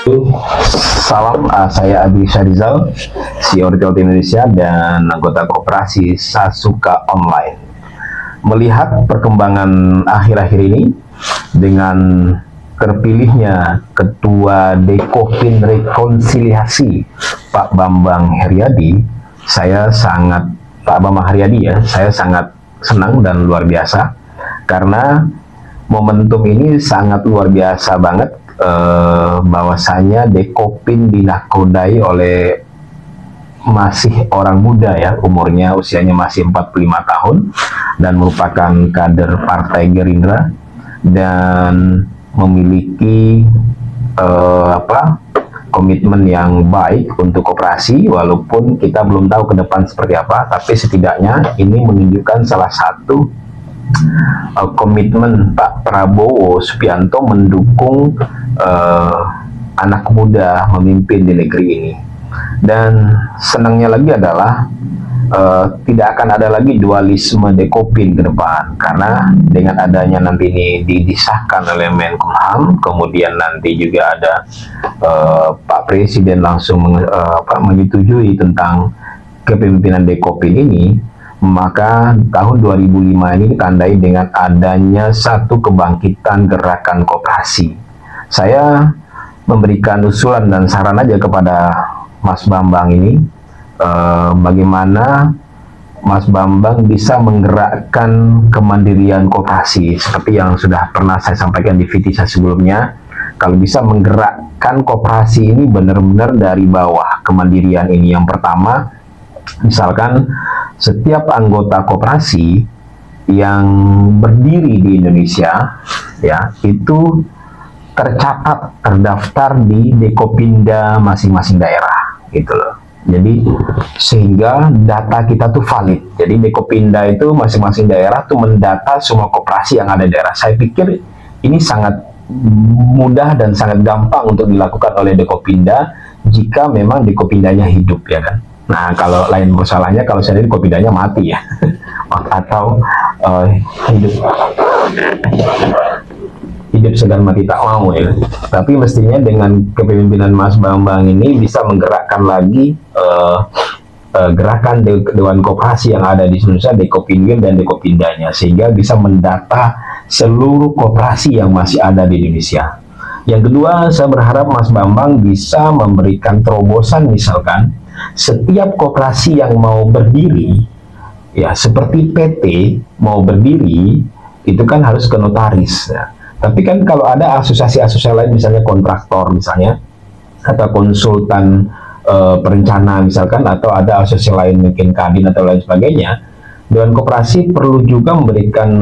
Salam, saya Abi Syarizal, CEO Retail Indonesia dan anggota koperasi Sasuka Online. Melihat perkembangan akhir-akhir ini dengan terpilihnya Ketua Dekopin Rekonsiliasi Pak Bambang Heriadi, saya sangat senang dan luar biasa karena momentum ini sangat luar biasa banget. Bahwasanya Dekopin dinakodai oleh masih orang muda ya, usianya masih 45 tahun dan merupakan kader Partai Gerindra dan memiliki komitmen yang baik untuk koperasi, walaupun kita belum tahu ke depan seperti apa, tapi setidaknya ini menunjukkan salah satu komitmen Pak Prabowo Subianto mendukung anak muda memimpin di negeri ini. Dan senangnya lagi adalah tidak akan ada lagi dualisme Dekopin ke depan, karena dengan adanya nanti ini disahkan oleh Menkumham, kemudian nanti juga ada Pak Presiden langsung menyetujui tentang kepemimpinan Dekopin ini, maka tahun 2005 ini ditandai dengan adanya satu kebangkitan gerakan koperasi. Saya memberikan usulan dan saran aja kepada Mas Bambang ini, bagaimana Mas Bambang bisa menggerakkan kemandirian koperasi seperti yang sudah pernah saya sampaikan di VT saya sebelumnya. Kalau bisa menggerakkan koperasi ini benar-benar dari bawah, kemandirian ini yang pertama, misalkan setiap anggota koperasi yang berdiri di Indonesia ya itu tercatat, terdaftar di Dekopinda masing-masing daerah gitu loh. Jadi sehingga data kita tuh valid. Jadi Dekopinda itu masing-masing daerah tuh mendata semua koperasi yang ada di daerah. Saya pikir ini sangat mudah dan sangat gampang untuk dilakukan oleh Dekopinda jika memang Dekopindanya hidup ya kan. Nah, kalau lain masalahnya kalau saya Dekopindanya mati ya atau hidup sedang mati tak mau ya. Tapi mestinya dengan kepemimpinan Mas Bambang ini bisa menggerakkan lagi gerakan Dewan Koperasi yang ada di Indonesia, Dekopin dan Dekopindanya, sehingga bisa mendata seluruh koperasi yang masih ada di Indonesia. Yang kedua, saya berharap Mas Bambang bisa memberikan terobosan, misalkan setiap koperasi yang mau berdiri ya seperti PT mau berdiri itu kan harus ke notaris ya. Tapi kan kalau ada asosiasi-asosiasi lain, misalnya kontraktor misalnya, atau konsultan perencana misalkan, atau ada asosiasi lain mungkin kadin atau lain sebagainya, Dewan Koperasi perlu juga memberikan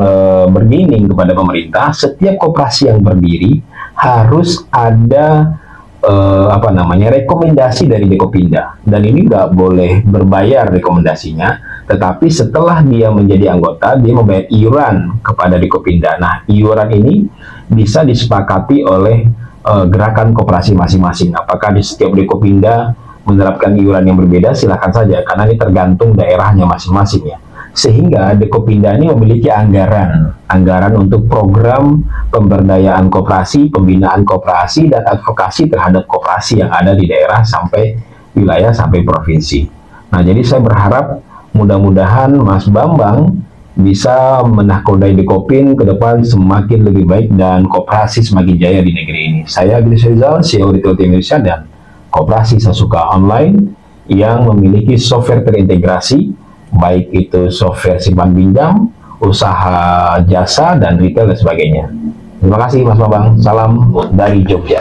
bergening kepada pemerintah. Setiap koperasi yang berdiri harus ada rekomendasi dari Dekopinda, dan ini nggak boleh berbayar rekomendasinya, tetapi setelah dia menjadi anggota dia membayar iuran kepada Dekopinda. Nah, iuran ini bisa disepakati oleh gerakan koperasi masing-masing. Apakah di setiap Dekopinda menerapkan iuran yang berbeda, silahkan saja, karena ini tergantung daerahnya masing-masing ya. Sehingga Dekopinda ini memiliki anggaran untuk program pemberdayaan koperasi, pembinaan koperasi, dan advokasi terhadap koperasi yang ada di daerah sampai wilayah sampai provinsi. Nah, jadi saya berharap mudah-mudahan Mas Bambang bisa menakodai Dekopin ke depan semakin lebih baik dan koperasi semakin jaya di negeri ini. Saya Abi Syarizal, CEO Retail Indonesia dan koperasi Sasuka Online yang memiliki software terintegrasi, baik itu software simpan pinjam, usaha jasa, dan retail dan sebagainya. Terima kasih Mas Bambang. Salam dari Jogja.